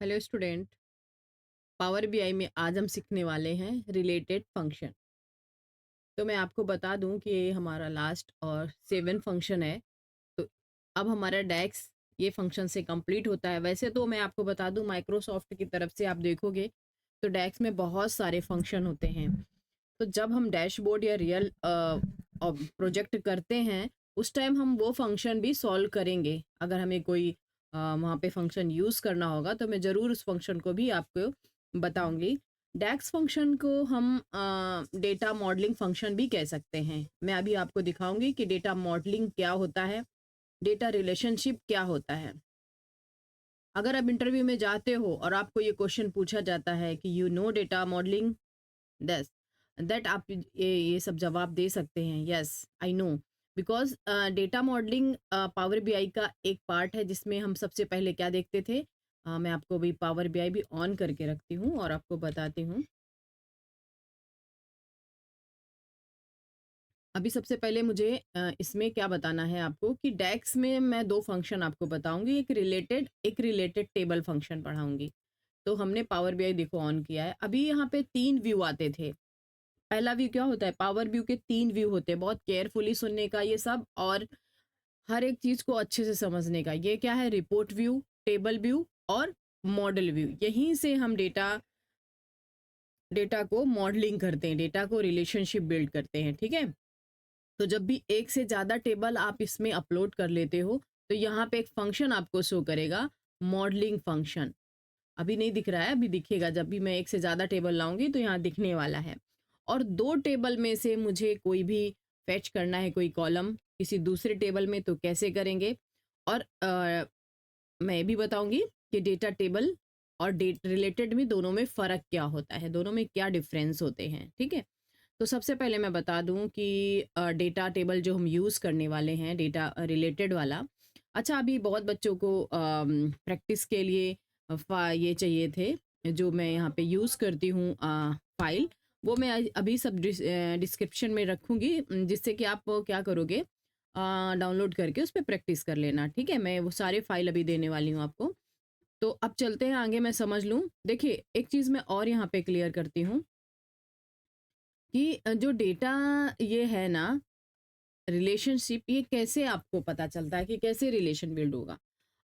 Hello student. Power BI में आज हम सीखने वाले हैं रिलेटेड फंक्शन। तो मैं आपको बता दूं कि ये हमारा लास्ट और 7 फंक्शन है। तो अब हमारा डेक्स ये फंक्शन से कंप्लीट होता है। वैसे तो मैं आपको बता दूं माइक्रोसॉफ्ट की तरफ से आप देखोगे तो डेक्स में बहुत सारे फंक्शन होते हैं। तो जब हम डैशबोर्ड या रियल प्रोजेक्ट करते हैं उस टाइम हम वो फंक्शन भी सॉल्व करेंगे। अगर हमें कोई वहाँ पे फंक्शन यूज़ करना होगा तो मैं ज़रूर उस फंक्शन को भी आपको बताऊंगी। डैक्स फंक्शन को हम डेटा मॉडलिंग फंक्शन भी कह सकते हैं। मैं अभी आपको दिखाऊंगी कि डेटा मॉडलिंग क्या होता है, डेटा रिलेशनशिप क्या होता है। अगर आप इंटरव्यू में जाते हो और आपको ये क्वेश्चन पूछा जाता है कि यू नो डेटा मॉडलिंग, दस दैट आप ये सब जवाब दे सकते हैं, yes I know. Because data modelling power BI का एक पार्ट है जिसमें हम सबसे पहले क्या देखते थे। मैं आपको भी पावर बीआई भी ऑन करके रखती हूँ और आपको बताती हूँ। अभी सबसे पहले मुझे इसमें क्या बताना है आपको कि डेक्स में मैं दो फंक्शन आपको बताऊंगी, एक रिलेटेड टेबल फंक्शन पढ़ाऊंगी। तो हमने पावर बीआई देखो ऑन किया है। अभी यहाँ पे 3 व्यू आते थे। पहला व्यू क्या होता है, पावर व्यू के 3 व्यू होते हैं। बहुत केयरफुली सुनने का ये सब, और हर एक चीज को अच्छे से समझने का। ये क्या है, रिपोर्ट व्यू, टेबल व्यू और मॉडल व्यू। यहीं से हम डेटा को मॉडलिंग करते हैं, डेटा को रिलेशनशिप बिल्ड करते हैं, ठीक है। तो जब भी एक से ज़्यादा टेबल आप इसमें अपलोड कर लेते हो तो यहाँ पे एक फंक्शन आपको शो करेगा, मॉडलिंग फंक्शन। अभी नहीं दिख रहा है, अभी दिखेगा। जब भी मैं एक से ज़्यादा टेबल लाऊंगी तो यहाँ दिखने वाला है। और दो टेबल में से मुझे कोई भी फैच करना है, कोई कॉलम किसी दूसरे टेबल में, तो कैसे करेंगे। और मैं भी बताऊंगी कि डेटा टेबल और डेट रिलेटेड में दोनों में फ़र्क क्या होता है, दोनों में क्या डिफरेंस होते हैं, ठीक है। तो सबसे पहले मैं बता दूं कि डेटा टेबल जो हम यूज़ करने वाले हैं, डेटा रिलेटेड वाला। अच्छा, अभी बहुत बच्चों को प्रैक्टिस के लिए ये चाहिए थे, जो मैं यहाँ पे यूज़ करती हूँ फाइल। वो मैं अभी सब डिस्क्रिप्शन में रखूँगी, जिससे कि आप क्या करोगे, डाउनलोड करके उस पर प्रैक्टिस कर लेना, ठीक है। मैं वो सारे फाइल अभी देने वाली हूँ आपको। तो अब चलते हैं आगे, मैं समझ लूँ। देखिए, एक चीज़ मैं और यहाँ पे क्लियर करती हूँ कि जो डेटा ये है ना, रिलेशनशिप, ये कैसे आपको पता चलता है कि कैसे रिलेशन बिल्ड होगा।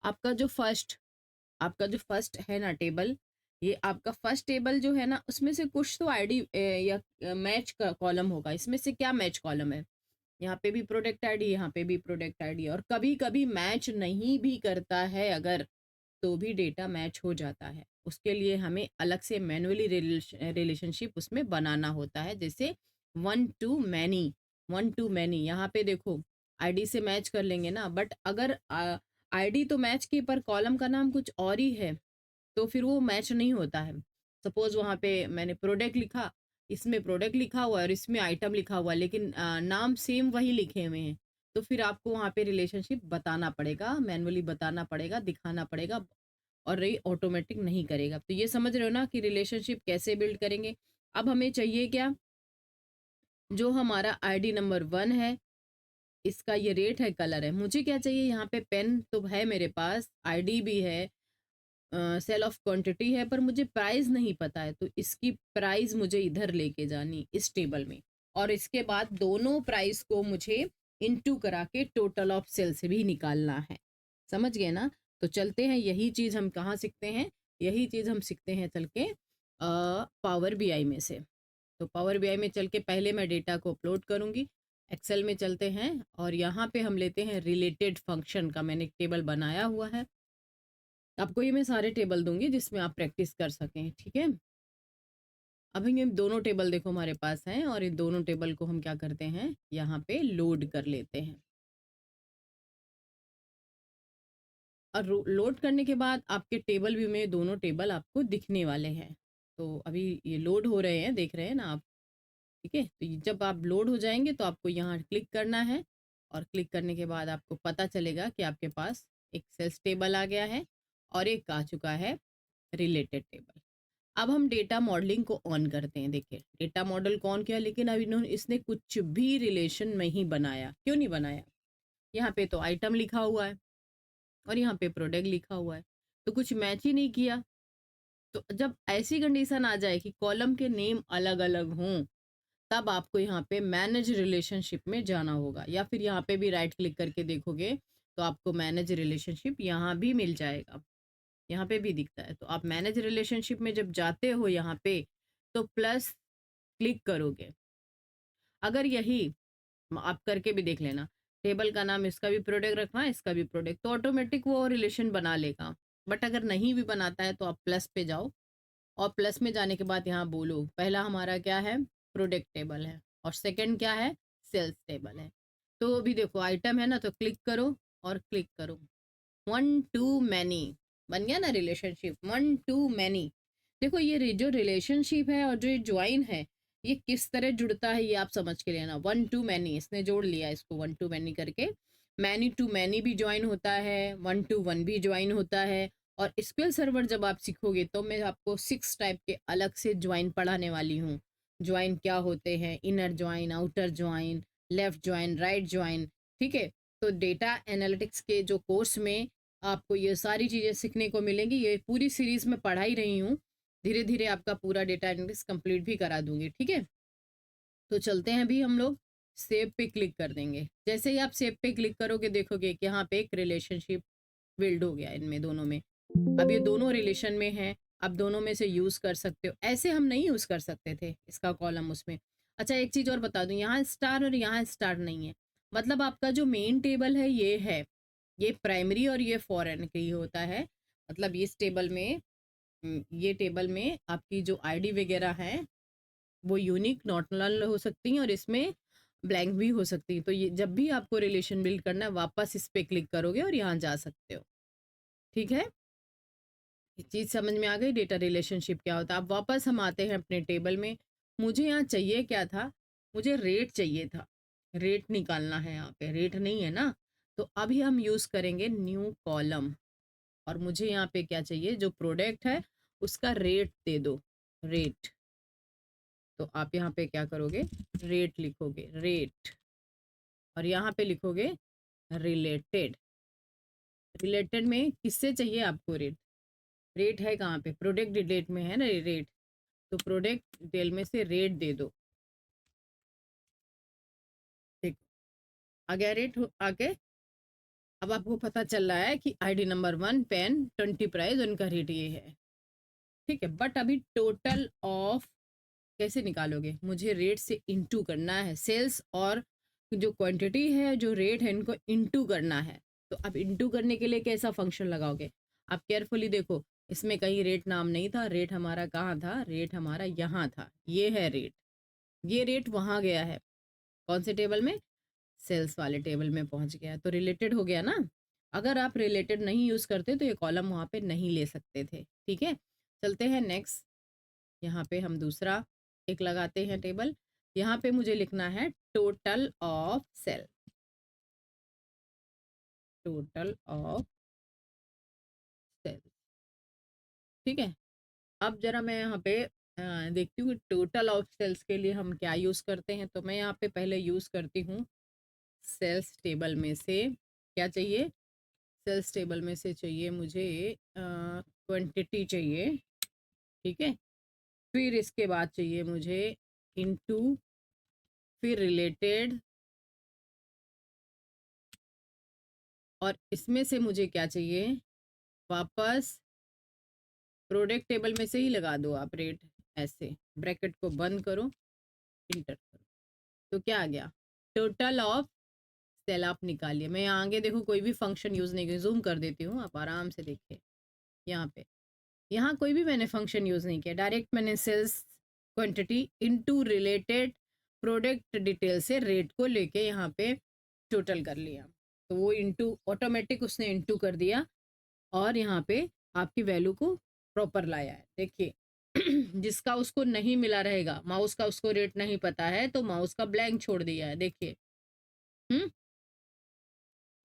आपका जो फर्स्ट आपका जो फर्स्ट है ना टेबल, ये आपका फर्स्ट टेबल जो है ना, उसमें से कुछ तो आईडी या मैच का कॉलम होगा। इसमें से क्या मैच कॉलम है, यहाँ पे भी प्रोडक्ट आईडी, यहाँ पे भी प्रोडक्ट आईडी। और कभी कभी मैच नहीं भी करता है अगर, तो भी डेटा मैच हो जाता है। उसके लिए हमें अलग से मैन्युअली रिलेशनशिप उसमें बनाना होता है, जैसे one two many. One two many यहाँ पे देखो, आईडी से मैच कर लेंगे ना, बट अगर आईडी तो मैच की पर कॉलम का नाम कुछ और ही है तो फिर वो मैच नहीं होता है। सपोज वहाँ पे मैंने प्रोडक्ट लिखा, इसमें प्रोडक्ट लिखा हुआ है और इसमें आइटम लिखा हुआ है, लेकिन नाम सेम वही लिखे हुए हैं। तो फिर आपको वहाँ पे रिलेशनशिप बताना पड़ेगा, मैनुअली बताना पड़ेगा, दिखाना पड़ेगा, और ये ऑटोमेटिक नहीं करेगा। तो ये समझ रहे हो ना कि रिलेशनशिप कैसे बिल्ड करेंगे। अब हमें चाहिए क्या, जो हमारा आईडी नंबर 1 है, इसका ये रेट है, कलर है। मुझे क्या चाहिए, यहाँ पे पेन तो है मेरे पास, आईडी भी है, सेल ऑफ क्वांटिटी है, पर मुझे प्राइस नहीं पता है। तो इसकी प्राइस मुझे इधर लेके जानी, इस टेबल में। और इसके बाद दोनों प्राइस को मुझे इनटू करा के टोटल ऑफ सेल्स भी निकालना है। समझ गए ना। तो चलते हैं, यही चीज़ हम कहाँ सीखते हैं, यही चीज़ हम सीखते हैं चल के पावर बीआई में से। तो पावर बीआई में चल के पहले मैं डेटा को अपलोड करूँगी। एक्सेल में चलते हैं और यहाँ पे हम लेते हैं रिलेटेड फंक्शन का, मैंने एक टेबल बनाया हुआ है। आपको ये मैं सारे टेबल दूंगी जिसमें आप प्रैक्टिस कर सकें, ठीक है। अभी ये दोनों टेबल देखो हमारे पास हैं, और इन दोनों टेबल को हम क्या करते हैं, यहाँ पे लोड कर लेते हैं। और लोड करने के बाद आपके टेबल व्यू में दोनों टेबल आपको दिखने वाले हैं। तो अभी ये लोड हो रहे हैं, देख रहे हैं ना आप, ठीक है। तो जब आप लोड हो जाएंगे तो आपको यहाँ क्लिक करना है, और क्लिक करने के बाद आपको पता चलेगा कि आपके पास एक सेल्स टेबल आ गया है और एक आ चुका है रिलेटेड टेबल। अब हम डेटा मॉडलिंग को ऑन करते हैं। देखिए, डेटा मॉडल को ऑन किया, लेकिन अब इन्होंने इसने कुछ भी रिलेशन नहीं बनाया। क्यों नहीं बनाया, यहाँ पे तो आइटम लिखा हुआ है और यहाँ पे प्रोडक्ट लिखा हुआ है, तो कुछ मैच ही नहीं किया। तो जब ऐसी कंडीशन आ जाए कि कॉलम के नेम अलग अलग हों, तब आपको यहाँ पे मैनेज रिलेशनशिप में जाना होगा, या फिर यहाँ पे भी राइट क्लिक करके देखोगे तो आपको मैनेज रिलेशनशिप यहाँ भी मिल जाएगा, यहाँ पे भी दिखता है। तो आप मैनेज रिलेशनशिप में जब जाते हो यहाँ पे, तो प्लस क्लिक करोगे। अगर यही आप करके भी देख लेना, टेबल का नाम इसका भी प्रोडक्ट रखना है, इसका भी प्रोडक्ट, तो ऑटोमेटिक वो रिलेशन बना लेगा। बट अगर नहीं भी बनाता है तो आप प्लस पे जाओ, और प्लस में जाने के बाद यहाँ बोलो पहला हमारा क्या है, प्रोडक्ट टेबल है, और सेकंड क्या है, सेल्स टेबल है। तो अभी देखो आइटम है ना, तो क्लिक करो और क्लिक करो, वन टू मैनी बन गया ना रिलेशनशिप, वन टू मैनी। देखो ये जो रिलेशनशिप है और जो ये ज्वाइन है, ये किस तरह जुड़ता है ये आप समझ के लेना। वन टू मैनी इसने जोड़ लिया इसको, वन टू मैनी करके, मैनी टू मैनी भी ज्वाइन होता है, वन टू वन भी ज्वाइन होता है। और एसक्यूएल सर्वर जब आप सीखोगे तो मैं आपको 6 टाइप के अलग से ज्वाइन पढ़ाने वाली हूँ। ज्वाइन क्या होते हैं, inner join, outer join, left join, right join, ठीक है। तो डेटा एनालिटिक्स के जो कोर्स में आपको ये सारी चीज़ें सीखने को मिलेंगी। ये पूरी सीरीज में पढ़ा ही रही हूँ, धीरे धीरे आपका पूरा डेटा एनालिटिक्स कंप्लीट भी करा दूंगी, ठीक है। तो चलते हैं अभी हम लोग सेव पे क्लिक कर देंगे। जैसे ही आप सेव पे क्लिक करोगे देखोगे कि यहाँ पे एक रिलेशनशिप बिल्ड हो गया इनमें दोनों में। अब ये दोनों रिलेशन में है, आप दोनों में से यूज कर सकते हो। ऐसे हम नहीं यूज कर सकते थे इसका कॉलम उसमें। अच्छा एक चीज और बता दूं, यहाँ स्टार और यहाँ स्टार नहीं है, मतलब आपका जो मेन टेबल है ये है, ये प्राइमरी और ये फॉरेन के ही होता है। मतलब इस टेबल में ये टेबल में आपकी जो आईडी वगैरह है वो यूनिक नॉट नल हो सकती हैं, और इसमें ब्लैंक भी हो सकती है। तो ये जब भी आपको रिलेशन बिल्ड करना है वापस इस पे क्लिक करोगे और यहाँ जा सकते हो, ठीक है। ये चीज़ समझ में आ गई, डेटा रिलेशनशिप क्या होता है। अब वापस हम आते हैं अपने टेबल में। मुझे यहाँ चाहिए क्या था, मुझे रेट चाहिए था, रेट निकालना है, यहाँ पे रेट नहीं है ना। तो अभी हम यूज़ करेंगे न्यू कॉलम, और मुझे यहाँ पे क्या चाहिए, जो प्रोडक्ट है उसका रेट दे दो, रेट। तो आप यहाँ पे क्या करोगे, रेट लिखोगे, रेट, और यहाँ पे लिखोगे रिलेटेड। रिलेटेड में किससे चाहिए आपको रेट, रेट है कहाँ पे, प्रोडक्ट डिटेल में है ना रेट, तो प्रोडक्ट डिटेल में से रेट दे दो। ठीक, आ गया रेट आके। अब आपको पता चल रहा है कि आईडी नंबर 1 पेन 20 प्राइस, उनका रेट ये है, ठीक है। बट अभी टोटल ऑफ कैसे निकालोगे, मुझे रेट से इंटू करना है, सेल्स और जो क्वांटिटी है जो रेट है इनको इंटू करना है। तो अब इंटू करने के लिए कैसा फंक्शन लगाओगे, आप केयरफुली देखो, इसमें कहीं रेट नाम नहीं था, रेट हमारा कहाँ था, रेट हमारा यहाँ था, ये है रेट, ये रेट वहाँ गया है, कौन से टेबल में, सेल्स वाले टेबल में पहुँच गया, तो रिलेटेड हो गया ना। अगर आप रिलेटेड नहीं यूज़ करते तो ये कॉलम वहाँ पे नहीं ले सकते थे, ठीक है। चलते हैं नेक्स्ट, यहाँ पे हम दूसरा एक लगाते हैं टेबल। यहाँ पे मुझे लिखना है total of sale, total of sale, ठीक है। अब जरा मैं यहाँ पे देखती हूँ टोटल ऑफ सेल्स के लिए हम क्या यूज़ करते हैं। तो मैं यहाँ पे पहले यूज़ करती हूँ सेल्स टेबल में से, क्या चाहिए, सेल्स टेबल में से चाहिए मुझे क्वांटिटी चाहिए, ठीक है। फिर इसके बाद चाहिए मुझे इनटू, फिर रिलेटेड, और इसमें से मुझे क्या चाहिए, वापस प्रोडक्ट टेबल में से ही लगा दो आप रेट, ऐसे ब्रैकेट को बंद करो, इंटर करो, तो क्या आ गया, टोटल ऑफ सेल आप निकालिए। मैं यहाँ आगे देखो कोई भी फंक्शन यूज़ नहीं किया, जूम कर देती हूँ आप आराम से देखिए, यहाँ पे यहाँ कोई भी मैंने फंक्शन यूज़ नहीं किया, डायरेक्ट मैंने sales quantity into related product detail से रेट को लेके यहाँ पे टोटल कर लिया। तो वो इनटू ऑटोमेटिक उसने इनटू कर दिया, और यहाँ पे आपकी वैल्यू को प्रॉपर लाया है, देखिए। जिसका उसको नहीं मिला रहेगा, माउस का उसको रेट नहीं पता है तो माउस का ब्लैंक छोड़ दिया है, देखिए। हम्म,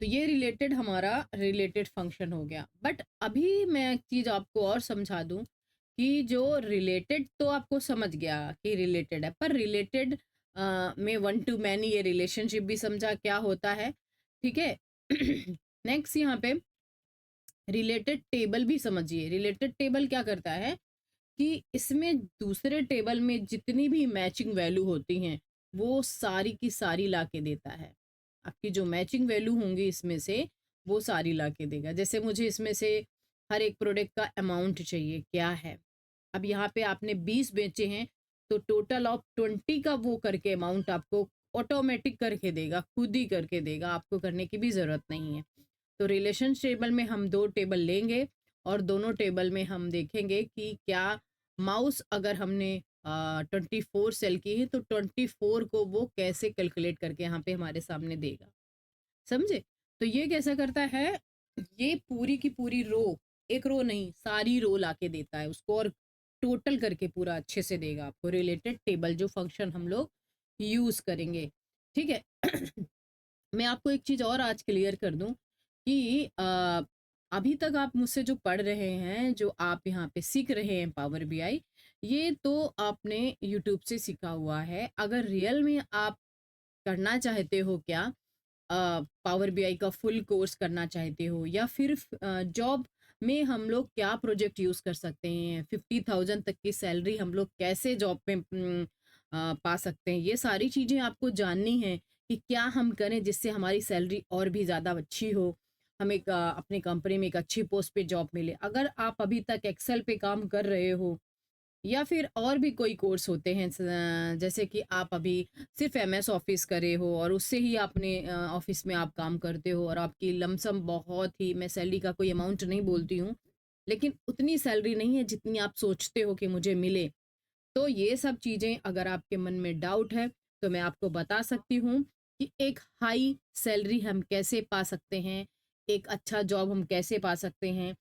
तो ये रिलेटेड हमारा रिलेटेड फंक्शन हो गया। बट अभी मैं एक चीज आपको और समझा दूं कि जो रिलेटेड तो आपको समझ गया कि रिलेटेड है, पर रिलेटेड में वन टू मैनी ये रिलेशनशिप भी समझा क्या होता है, ठीक है। नेक्स्ट यहाँ पे रिलेटेड टेबल भी समझिए। रिलेटेड टेबल क्या करता है, कि इसमें दूसरे टेबल में जितनी भी मैचिंग वैल्यू होती हैं, वो सारी की सारी ला के देता है। आपकी जो मैचिंग वैल्यू होंगी इसमें से, वो सारी ला के देगा। जैसे मुझे इसमें से हर एक प्रोडक्ट का अमाउंट चाहिए, क्या है? अब यहाँ पे आपने 20 बेचे हैं, तो टोटल ऑफ 20 का वो करके अमाउंट आपको ऑटोमेटिक करके देगा, खुद ही करके देगा, आपको करने की भी ज़रूरत नहीं है। तो रिलेशन टेबल में हम 2 टेबल लेंगे और दोनों टेबल में हम देखेंगे कि क्या माउस अगर हमने 24 सेल की है तो 24 को वो कैसे कैलकुलेट करके यहाँ पे हमारे सामने देगा, समझे? तो ये कैसा करता है, ये पूरी की पूरी रो, एक रो नहीं सारी रो लाके देता है उसको, और टोटल करके पूरा अच्छे से देगा आपको। रिलेटेड टेबल जो फंक्शन हम लोग यूज करेंगे, ठीक है। मैं आपको एक चीज और आज क्लियर कर दूं कि अभी तक आप मुझसे जो पढ़ रहे हैं, जो आप यहाँ पे सीख रहे हैं पावर बीआई, ये तो आपने यूट्यूब से सीखा हुआ है। अगर रियल में आप करना चाहते हो क्या, पावर बीआई का फुल कोर्स करना चाहते हो, या फिर जॉब में हम लोग क्या प्रोजेक्ट यूज कर सकते हैं, 50,000 तक की सैलरी हम लोग कैसे जॉब में पा सकते हैं, ये सारी चीजें आपको जाननी है कि क्या हम करें जिससे हमारी सैलरी और भी ज्यादा अच्छी हो, हमें अपने कंपनी में एक अच्छी पोस्ट पे जॉब मिले। अगर आप अभी तक एक्सेल पे काम कर रहे हो, या फिर और भी कोई कोर्स होते हैं, जैसे कि आप अभी सिर्फ एमएस ऑफिस करे हो और उससे ही आपने ऑफिस में आप काम करते हो, और आपकी लमसम बहुत ही, मैं सैलरी का कोई अमाउंट नहीं बोलती हूँ, लेकिन उतनी सैलरी नहीं है जितनी आप सोचते हो कि मुझे मिले। तो ये सब चीज़ें अगर आपके मन में डाउट है, तो मैं आपको बता सकती हूँ कि एक हाई सैलरी हम कैसे पा सकते हैं, एक अच्छा जॉब हम कैसे पा सकते हैं,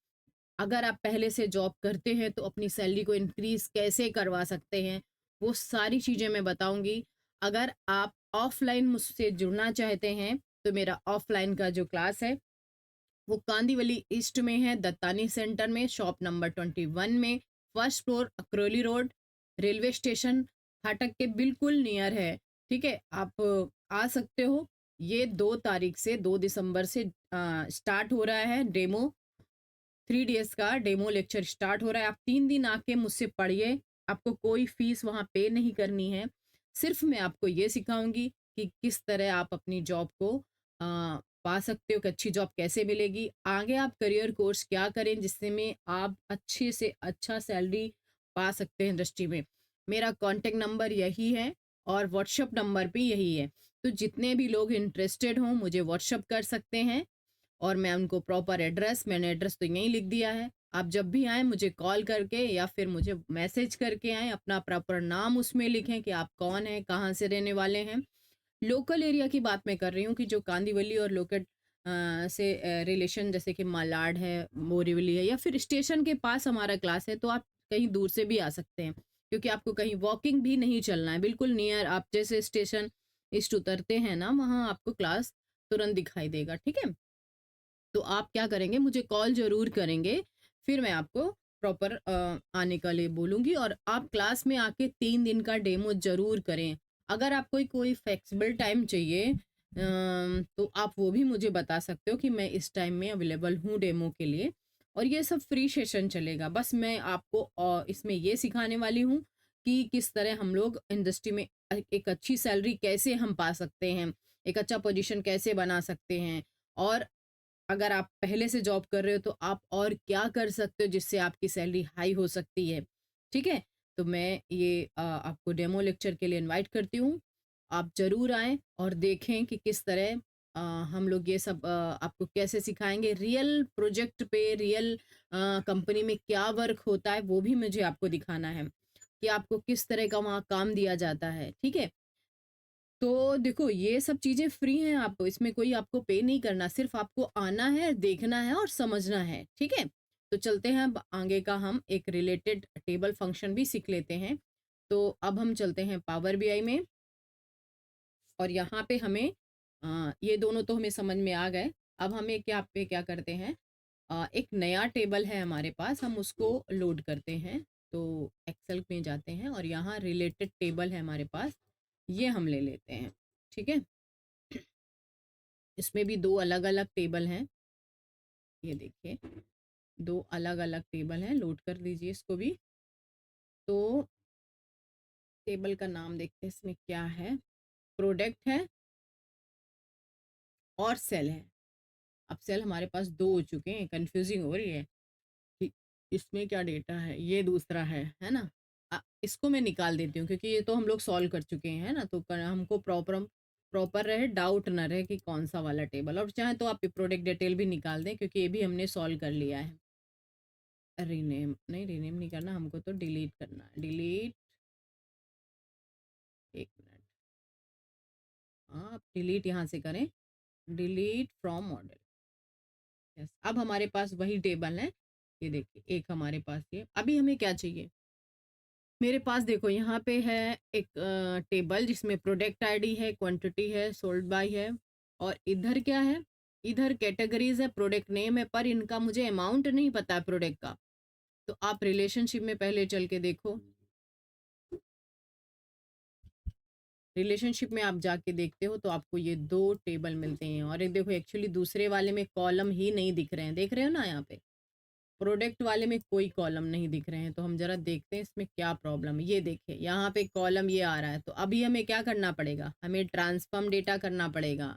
अगर आप पहले से जॉब करते हैं तो अपनी सैलरी को इंक्रीज कैसे करवा सकते हैं, वो सारी चीज़ें मैं बताऊंगी। अगर आप ऑफलाइन मुझसे जुड़ना चाहते हैं, तो मेरा ऑफलाइन का जो क्लास है वो कांदीवली ईस्ट में है, दत्तानी सेंटर में, शॉप नंबर 21 में, first floor, Akurli road, railway station फाटक के बिल्कुल नियर है। ठीक है, आप आ सकते हो। ये 2 तारीख से, 2 दिसंबर से स्टार्ट हो रहा है डेमो, 3 डेज का डेमो लेक्चर स्टार्ट हो रहा है। आप 3 दिन आके मुझसे पढ़िए, आपको कोई फीस वहाँ पे नहीं करनी है। सिर्फ मैं आपको ये सिखाऊंगी कि किस तरह आप अपनी जॉब को पा सकते हो, कि अच्छी जॉब कैसे मिलेगी, आगे आप करियर कोर्स क्या करें जिससे में आप अच्छे से अच्छा सैलरी पा सकते हैं इंडस्ट्री में। मेरा कॉन्टेक्ट नंबर यही है और व्हाट्सएप नंबर भी यही है। तो जितने भी लोग इंटरेस्टेड हों मुझे व्हाट्सएप कर सकते हैं, और मैं उनको प्रॉपर एड्रेस, मैंने एड्रेस तो यहीं लिख दिया है, आप जब भी आएँ मुझे कॉल करके या फिर मुझे मैसेज करके आएँ, अपना प्रॉपर नाम उसमें लिखें कि आप कौन हैं, कहाँ से रहने वाले हैं। लोकल एरिया की बात मैं कर रही हूँ कि जो कांदीवली और लोकेट से रिलेशन, जैसे कि मालाड है, बोरीवली है, या फिर स्टेशन के पास हमारा क्लास है, तो आप कहीं दूर से भी आ सकते हैं, क्योंकि आपको कहीं वॉकिंग भी नहीं चलना है, बिल्कुल नियर, आप जैसे स्टेशन ईस्ट उतरते हैं ना, वहाँ आपको क्लास तुरंत दिखाई देगा। ठीक है, तो आप क्या करेंगे, मुझे कॉल ज़रूर करेंगे, फिर मैं आपको प्रॉपर आने का लिए बोलूँगी, और आप क्लास में आके 3 दिन का डेमो ज़रूर करें। अगर आपको कोई फ्लेक्सिबल टाइम चाहिए तो आप वो भी मुझे बता सकते हो कि मैं इस टाइम में अवेलेबल हूँ डेमो के लिए, और ये सब फ्री सेशन चलेगा। बस मैं आपको इसमें ये सिखाने वाली हूँ कि किस तरह हम लोग इंडस्ट्री में एक अच्छी सैलरी कैसे हम पा सकते हैं, एक अच्छा पोजीशन कैसे बना सकते हैं, और अगर आप पहले से जॉब कर रहे हो तो आप और क्या कर सकते हो जिससे आपकी सैलरी हाई हो सकती है। ठीक है? तो मैं ये आपको डेमो लेक्चर के लिए इनवाइट करती हूँ। आप ज़रूर आएँ और देखें कि किस तरह हम लोग ये सब आपको कैसे सिखाएँगे। रियल प्रोजेक्ट पे, रियल कंपनी में क्या वर्क होता है, वो भी मुझे आपको दिखाना है, कि आपको किस तरह का वहाँ काम दिया जाता है। ठीक है? तो देखो, ये सब चीज़ें फ्री हैं, आपको इसमें कोई आपको पे नहीं करना, सिर्फ़ आपको आना है, देखना है और समझना है, ठीक है? तो चलते हैं, अब आगे का हम एक रिलेटेड टेबल फंक्शन भी सीख लेते हैं। तो अब हम चलते हैं पावर बीआई में, और यहाँ पे हमें ये दोनों तो हमें समझ में आ गए। अब हमें क्या करते हैं, एक नया टेबल है हमारे पास, हम उसको लोड करते हैं। तो एक्सेल में जाते हैं और यहाँ रिलेटेड टेबल है हमारे पास, ये हम ले लेते हैं, ठीक है? इसमें भी 2 अलग-अलग टेबल हैं। ये देखिए, 2 अलग-अलग टेबल हैं, लोड कर दीजिए इसको भी। तो टेबल का नाम देखते हैं इसमें क्या है। प्रोडक्ट है और सेल है। अब सेल हमारे पास दो हो चुके हैं, कंफ्यूजिंग हो रही है कि इसमें क्या डेटा है, ये दूसरा है ना। इसको मैं निकाल देती हूँ क्योंकि ये तो हम लोग सॉल्व कर चुके हैं ना, तो हमको प्रॉपर प्रॉपर रहे, डाउट ना रहे कि कौन सा वाला टेबल। और चाहे तो आप प्रोडक्ट डिटेल भी निकाल दें क्योंकि ये भी हमने सॉल्व कर लिया है। रीनेम नहीं, रीनेम नहीं करना हमको, तो डिलीट करना है। डिलीट, एक मिनट, हाँ आप डिलीट यहाँ से करें, डिलीट फ्रॉम मॉडल। यस, अब हमारे पास वही टेबल है। ये देखिए, एक हमारे पास ये। अभी हमें क्या चाहिए, मेरे पास देखो यहाँ पे है एक टेबल जिसमें प्रोडक्ट आईडी है, क्वांटिटी है, सोल्ड बाय है, और इधर क्या है, इधर कैटेगरीज है, प्रोडक्ट नेम है, पर इनका मुझे अमाउंट नहीं पता है प्रोडक्ट का। तो आप रिलेशनशिप में पहले चल के देखो, रिलेशनशिप में आप जाके देखते हो तो आपको ये दो टेबल मिलते हैं। और एक देखो, एक्चुअली दूसरे वाले में कॉलम ही नहीं दिख रहे हैं, देख रहे हो ना, यहाँ पे प्रोडक्ट वाले में कोई कॉलम नहीं दिख रहे हैं। तो हम जरा देखते हैं इसमें क्या प्रॉब्लम है। ये देखिए, यहाँ पे कॉलम ये आ रहा है। तो अभी हमें क्या करना पड़ेगा, हमें ट्रांसफॉर्म डेटा करना पड़ेगा।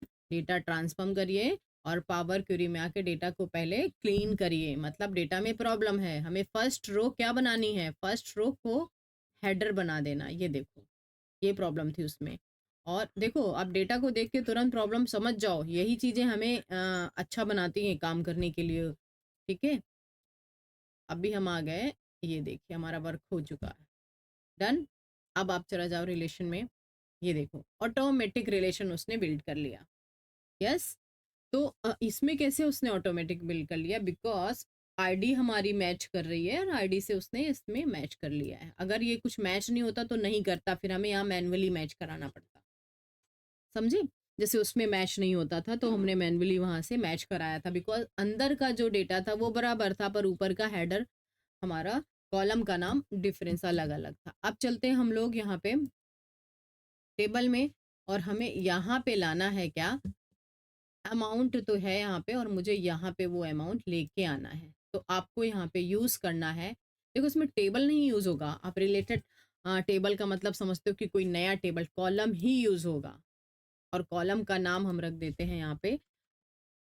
डेटा ट्रांसफॉर्म करिए और पावर क्वेरी में आके डेटा को पहले क्लीन करिए। मतलब डेटा में प्रॉब्लम है, हमें फर्स्ट रो क्या बनानी है, फर्स्ट रो को हेडर बना देना। ये देखो, ये प्रॉब्लम थी उसमें। और देखो, आप डेटा को देख के तुरंत प्रॉब्लम समझ जाओ, यही चीज़ें हमें अच्छा बनाती हैं काम करने के लिए। ठीक है, अभी हम आ गए, ये देखिए हमारा वर्क हो चुका है, डन। अब आप चला जाओ रिलेशन में, ये देखो ऑटोमेटिक रिलेशन उसने बिल्ड कर लिया। यस, तो इसमें कैसे उसने ऑटोमेटिक बिल्ड कर लिया, बिकॉज आईडी हमारी मैच कर रही है और आईडी से उसने इसमें मैच कर लिया है। अगर ये कुछ मैच नहीं होता तो नहीं करता, फिर हमें यहाँ मैन्युअली मैच कराना पड़ता, समझे। जैसे उसमें मैच नहीं होता था तो हमने मैन्युअली वहां से मैच कराया था, बिकॉज अंदर का जो डेटा था वो बराबर था, पर ऊपर का हेडर, हमारा कॉलम का नाम डिफरेंस अलग अलग था। अब चलते हैं हम लोग यहाँ पे टेबल में, और हमें यहाँ पे लाना है क्या, अमाउंट तो है यहाँ पे, और मुझे यहाँ पे वो अमाउंट लेके आना है। तो आपको यहाँ पे यूज करना है, देखो इसमें टेबल नहीं यूज होगा, आप रिलेटेड टेबल का मतलब समझते हो कि कोई नया टेबल, कॉलम ही यूज होगा। और कॉलम का नाम हम रख देते हैं यहाँ पे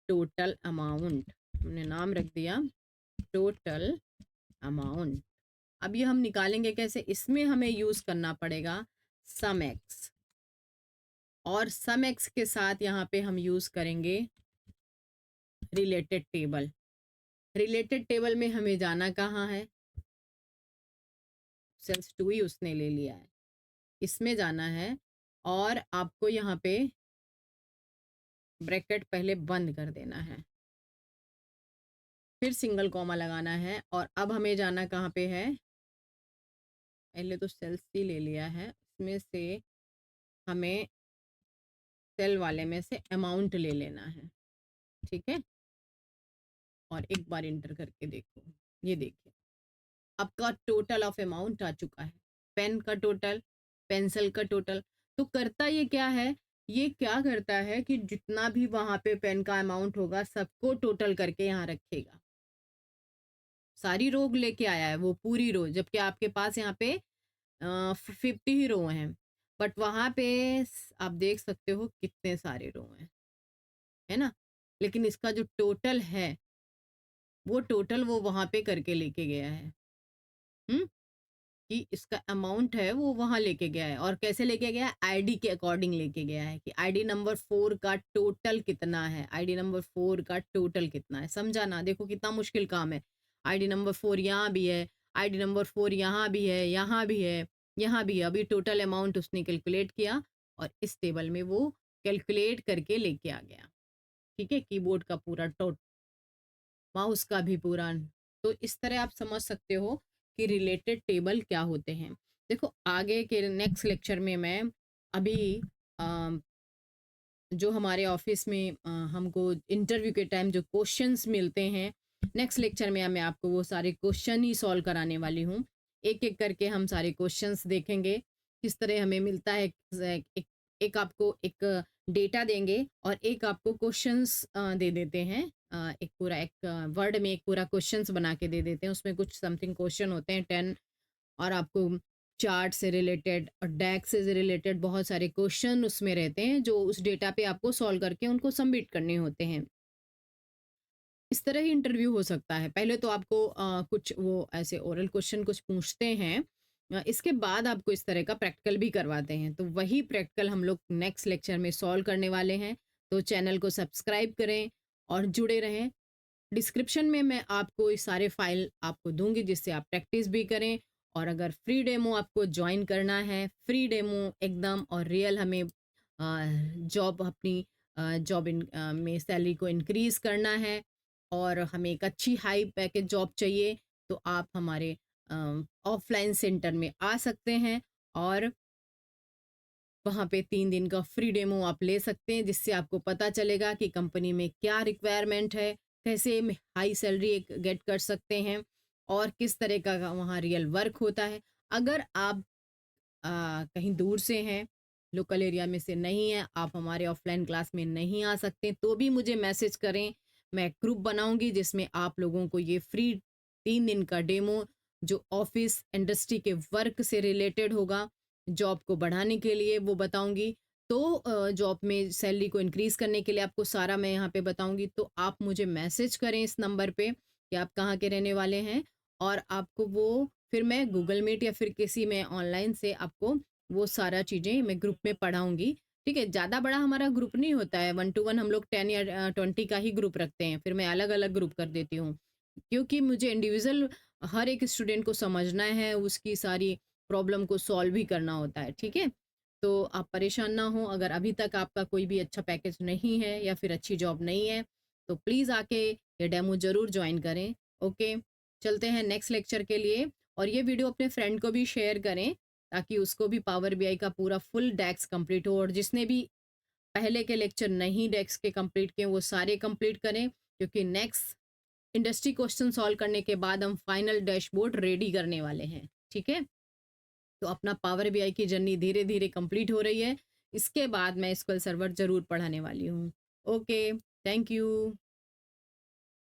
टोटल अमाउंट, हमने नाम रख दिया टोटल अमाउंट। अब ये हम निकालेंगे कैसे, इसमें हमें यूज करना पड़ेगा सम एक्स, और सम एक्स के साथ यहाँ पे हम यूज करेंगे रिलेटेड टेबल। रिलेटेड टेबल में हमें जाना कहाँ है, सेल्स टू ही उसने ले लिया है, इसमें जाना है, और आपको यहाँ पे ब्रैकेट पहले बंद कर देना है, फिर सिंगल कॉमा लगाना है। और अब हमें जाना कहाँ पे है, पहले तो सेल्स ही ले लिया है, इसमें से हमें सेल वाले में से अमाउंट ले लेना है। ठीक है, और एक बार इंटर करके देखो, ये देखिए आपका टोटल ऑफ अमाउंट आ चुका है, पेन का टोटल, पेंसिल का टोटल। तो करता ये क्या है, ये क्या करता है कि जितना भी वहां पे पेन का अमाउंट होगा सबको टोटल करके यहाँ रखेगा। सारी रो लेके आया है वो, पूरी रो, जबकि आपके पास यहाँ पे 50 ही रो हैं, बट वहां पे आप देख सकते हो कितने सारे रो हैं, है ना। लेकिन इसका जो टोटल है, वो टोटल वो वहां पे करके लेके गया है। हम्म, कि इसका अमाउंट है वो वहां लेके गया है, और कैसे लेके गया है, आईडी के अकॉर्डिंग लेके गया है, कि आईडी नंबर 4 का टोटल कितना है, आईडी नंबर 4 का टोटल कितना है। समझा ना, देखो कितना मुश्किल काम है। आईडी नंबर 4 यहाँ भी है, आईडी नंबर 4 यहाँ भी है, यहाँ भी है, यहाँ भी है। अभी टोटल अमाउंट उसने कैलकुलेट किया और इस टेबल में वो कैलकुलेट करके लेके आ गया। ठीक है, कीबोर्ड का पूरा टोटल, माउस का भी पूरा। तो इस तरह आप समझ सकते हो कि रिलेटेड टेबल क्या होते हैं। देखो आगे के नेक्स्ट लेक्चर में मैं अभी जो हमारे ऑफिस में हमको इंटरव्यू के टाइम जो क्वेश्चंस मिलते हैं, नेक्स्ट लेक्चर में मैं आपको वो सारे क्वेश्चन ही सॉल्व कराने वाली हूँ। एक एक करके हम सारे क्वेश्चंस देखेंगे, किस तरह हमें मिलता है। एक आपको एक डेटा देंगे और एक आपको क्वेश्चंस दे देते हैं। एक पूरा एक वर्ड में एक पूरा क्वेश्चंस बना के दे देते हैं, उसमें कुछ समथिंग क्वेश्चन होते हैं 10 और आपको चार्ट से रिलेटेड और डैक्स से रिलेटेड बहुत सारे क्वेश्चन उसमें रहते हैं जो उस डेटा पे आपको सॉल्व करके उनको सबमिट करने होते हैं। इस तरह ही इंटरव्यू हो सकता है। पहले तो आपको कुछ वो ऐसे ओरल क्वेश्चन कुछ पूछते हैं, इसके बाद आपको इस तरह का प्रैक्टिकल भी करवाते हैं। तो वही प्रैक्टिकल हम लोग नेक्स्ट लेक्चर में सॉल्व करने वाले हैं। तो चैनल को सब्सक्राइब करें और जुड़े रहें। डिस्क्रिप्शन में मैं आपको ये सारे फाइल आपको दूंगी जिससे आप प्रैक्टिस भी करें। और अगर फ्री डेमो आपको ज्वाइन करना है, फ्री डेमो एकदम और रियल, हमें जॉब अपनी जॉब में सैलरी को इंक्रीज करना है और हमें एक अच्छी हाई पैकेज जॉब चाहिए, तो आप हमारे ऑफलाइन सेंटर में आ सकते हैं और वहाँ पे 3 दिन का फ्री डेमो आप ले सकते हैं, जिससे आपको पता चलेगा कि कंपनी में क्या रिक्वायरमेंट है, कैसे हाई सैलरी एक गेट कर सकते हैं और किस तरह का वहाँ रियल वर्क होता है। अगर आप कहीं दूर से हैं, लोकल एरिया में से नहीं है, आप हमारे ऑफलाइन क्लास में नहीं आ सकते, तो भी मुझे मैसेज करें। मैं एक ग्रुप बनाऊंगी जिसमें आप लोगों को ये फ्री 3 दिन का डेमो जो ऑफिस इंडस्ट्री के वर्क से रिलेटेड होगा, जॉब को बढ़ाने के लिए वो बताऊंगी। तो जॉब में सैलरी को इंक्रीज करने के लिए आपको सारा मैं यहाँ पे बताऊंगी। तो आप मुझे मैसेज करें इस नंबर पे कि आप कहाँ के रहने वाले हैं, और आपको वो फिर मैं गूगल मीट या फिर किसी में ऑनलाइन से आपको वो सारा चीज़ें मैं ग्रुप में पढ़ाऊँगी। ठीक है? ज़्यादा बड़ा हमारा ग्रुप नहीं होता है, 1 टू 1 हम लोग 10 या 20 का ही ग्रुप रखते हैं, फिर मैं अलग-अलग ग्रुप कर देती हूँ। क्योंकि मुझे इंडिविजुअल हर एक स्टूडेंट को समझना है, उसकी सारी प्रॉब्लम को सॉल्व भी करना होता है। ठीक है? तो आप परेशान ना हों, अगर अभी तक आपका कोई भी अच्छा पैकेज नहीं है या फिर अच्छी जॉब नहीं है, तो प्लीज़ आके ये डेमो ज़रूर जॉइन करें। ओके? चलते हैं नेक्स्ट लेक्चर के लिए। और ये वीडियो अपने फ्रेंड को भी शेयर करें ताकि उसको भी पावर बीआई का पूरा फुल डेस्क कंप्लीट हो, और जिसने भी पहले के लेक्चर नहीं डेस्क के कंप्लीट किए वो सारे कंप्लीट करें, क्योंकि नेक्स्ट इंडस्ट्री क्वेश्चन सॉल्व करने के बाद हम फाइनल डैशबोर्ड रेडी करने वाले हैं। ठीक है? तो अपना पावर बीआई की जर्नी धीरे धीरे कंप्लीट हो रही है। इसके बाद मैं एसक्यूएल सर्वर जरूर पढ़ाने वाली हूँ। Okay, thank you.